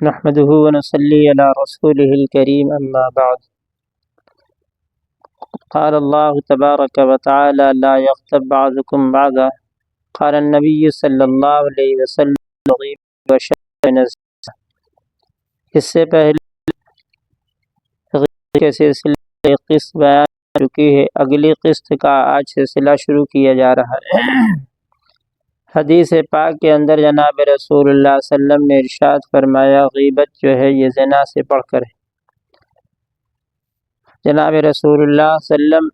نحمده ونصلي على رسوله الكريم أما بعد. قال الله تبارك وتعالى لا يغتب بعضكم بعضا. قال النبي صلی اللہ علیہ وسلم غیبت وشر نزاع. اس سے پہلے غیبت کے سلسلے قسط بیان چکی ہے، اگلی قسط کا آج سلسلہ شروع کیا جا رہا ہے۔ حدیث پاک کے اندر جناب رسول اللہ صلی اللہ علیہ وسلم نے ارشاد فرمایا غیبت جو ہے یہ زنا سے بڑھ کر ہے۔ جناب رسول اللہ صلی اللہ علیہ وسلم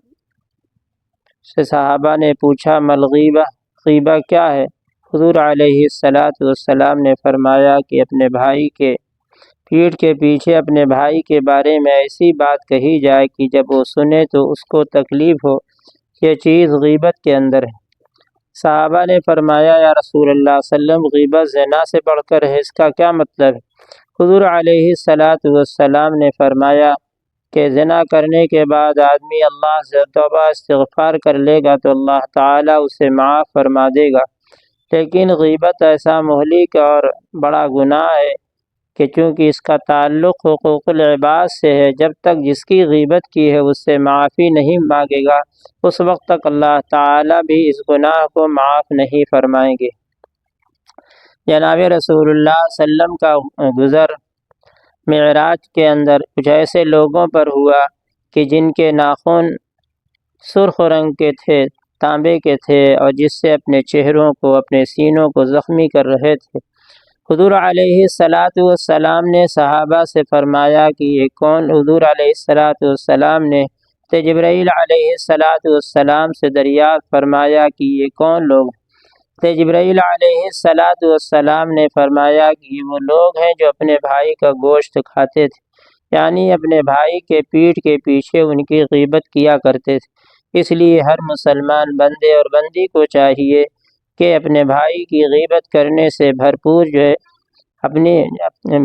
سے صحابہ نے پوچھا مل غیبہ، غیبہ کیا ہے؟ حضور علیہ السلام نے فرمایا کہ اپنے بھائی کے پیٹھ کے پیچھے اپنے بھائی کے بارے میں ایسی بات کہی جائے کہ جب وہ سنے تو اس کو تکلیف ہو، یہ چیز غیبت کے اندر ہے۔ صحابہ نے فرمایا یا رسول اللہ صلی اللہ علیہ وسلم غیبت زنا سے بڑھ کر ہے، اس کا کیا مطلب ہے؟ حضور علیہ السلام نے فرمایا کہ زنا کرنے کے بعد آدمی اللہ سے توبہ استغفار کر لے گا تو اللہ تعالیٰ اسے معاف فرما دے گا، لیکن غیبت ایسا مہلک اور بڑا گناہ ہے کہ چونکہ اس کا تعلق حقوق العباد سے ہے، جب تک جس کی غیبت کی ہے اس سے معافی نہیں مانگے گا اس وقت تک اللہ تعالیٰ بھی اس گناہ کو معاف نہیں فرمائیں گے۔ جناب رسول اللہ صلی اللہ علیہ وسلم کا گزر معراج کے اندر کچھ ایسے لوگوں پر ہوا کہ جن کے ناخن سرخ رنگ کے تھے، تانبے کے تھے، اور جس سے اپنے چہروں کو اپنے سینوں کو زخمی کر رہے تھے۔ حضور علیہ السلام نے صحابہ سے فرمایا کہ یہ کون؟ حضور علیہ السلام نے جبرائیل علیہ السلام سے دریافت فرمایا کہ یہ کون لوگ ہیں؟ جبرائیل علیہ السلام نے فرمایا کہ یہ وہ لوگ ہیں جو اپنے بھائی کا گوشت کھاتے تھے، یعنی اپنے بھائی کے پیٹھ کے پیچھے ان کی غیبت کیا کرتے تھے۔ اس لیے ہر مسلمان بندے اور بندی کو چاہیے کہ اپنے بھائی کی غیبت کرنے سے بھرپور اپنی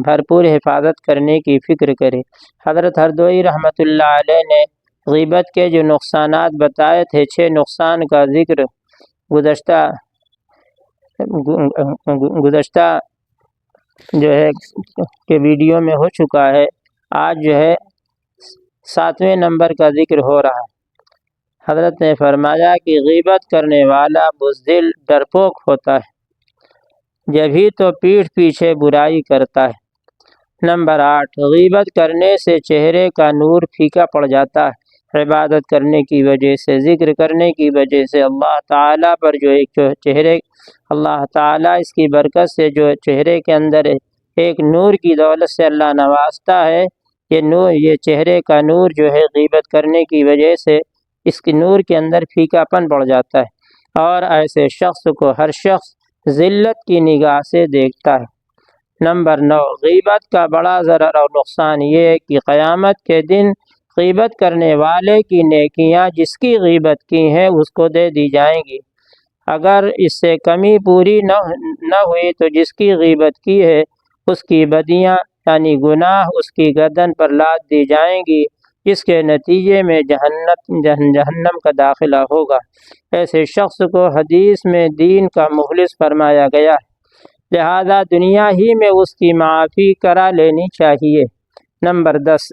بھرپور حفاظت کرنے کی فکر کرے۔ حضرت ہردوئی رحمۃ اللہ علیہ نے غیبت کے جو نقصانات بتائے تھے، 6 نقصان کا ذکر گزشتہ جو ہے کہ ویڈیو میں ہو چکا ہے، آج جو ہے 7ویں نمبر کا ذکر ہو رہا ہے۔ حضرت نے فرمایا کہ غیبت کرنے والا بزدل ڈرپوک ہوتا ہے، جبھی تو پیٹھ پیچھے برائی کرتا ہے۔ نمبر 8، غیبت کرنے سے چہرے کا نور پھیکا پڑ جاتا ہے۔ عبادت کرنے کی وجہ سے، ذکر کرنے کی وجہ سے اللہ تعالیٰ پر جو ایک چہرے اللہ تعالیٰ اس کی برکت سے جو چہرے کے اندر ایک نور کی دولت سے اللہ نوازتا ہے، یہ چہرے کا نور جو ہے غیبت کرنے کی وجہ سے اس کی نور کے اندر پھیکا پن پڑ جاتا ہے، اور ایسے شخص کو ہر شخص ذلت کی نگاہ سے دیکھتا ہے۔ نمبر 9، غیبت کا بڑا ضرر اور نقصان یہ ہے کہ قیامت کے دن غیبت کرنے والے کی نیکیاں جس کی غیبت کی ہیں اس کو دے دی جائیں گی، اگر اس سے کمی پوری نہ ہوئی تو جس کی غیبت کی ہے اس کی بدیاں یعنی گناہ اس کی گردن پر لاد دی جائیں گی، جس کے نتیجے میں جہنم کا داخلہ ہوگا۔ ایسے شخص کو حدیث میں دین کا مخلص فرمایا گیا ہے، لہذا دنیا ہی میں اس کی معافی کرا لینی چاہیے۔ نمبر 10،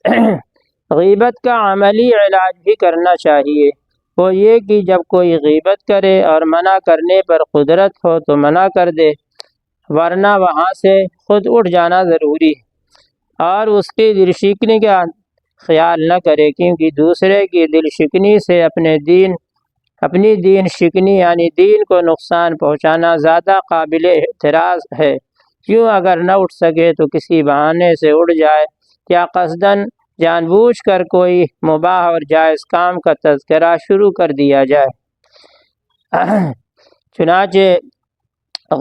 غیبت کا عملی علاج بھی کرنا چاہیے، وہ یہ کہ جب کوئی غیبت کرے اور منع کرنے پر قدرت ہو تو منع کر دے، ورنہ وہاں سے خود اٹھ جانا ضروری ہے، اور اس کی دل شکنی کا خیال نہ کرے، کیونکہ دوسرے کی دل شکنی سے اپنی دین شکنی یعنی دین کو نقصان پہنچانا زیادہ قابل اعتراض ہے۔ کیوں اگر نہ اٹھ سکے تو کسی بہانے سے اٹھ جائے، یا قصداً جان بوجھ کر کوئی مباح اور جائز کام کا تذکرہ شروع کر دیا جائے۔ چنانچہ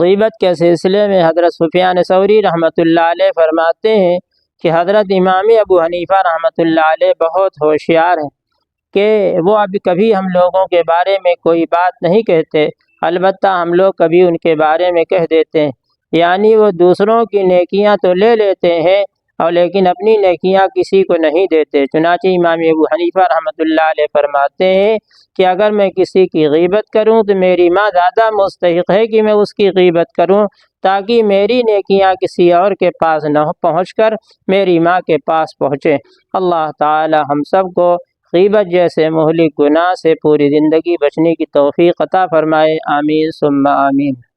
غیبت کے سلسلے میں حضرت سفیان ثوری رحمۃ اللہ علیہ فرماتے ہیں کہ حضرت امام ابو حنیفہ رحمۃ اللہ علیہ بہت ہوشیار ہیں کہ وہ ابھی کبھی ہم لوگوں کے بارے میں کوئی بات نہیں کہتے، البتہ ہم لوگ کبھی ان کے بارے میں کہہ دیتے ہیں، یعنی وہ دوسروں کی نیکیاں تو لے لیتے ہیں اور لیکن اپنی نیکیاں کسی کو نہیں دیتے۔ چنانچہ امام ابو حنیفہ رحمۃ اللہ علیہ فرماتے ہیں کہ اگر میں کسی کی غیبت کروں تو میری ماں زیادہ مستحق ہے کہ میں اس کی غیبت کروں، تاکہ میری نیکیاں کسی اور کے پاس نہ پہنچ کر میری ماں کے پاس پہنچے۔ اللہ تعالی ہم سب کو غیبت جیسے مہلک گناہ سے پوری زندگی بچنے کی توفیق عطا فرمائے، آمین ثم آمین۔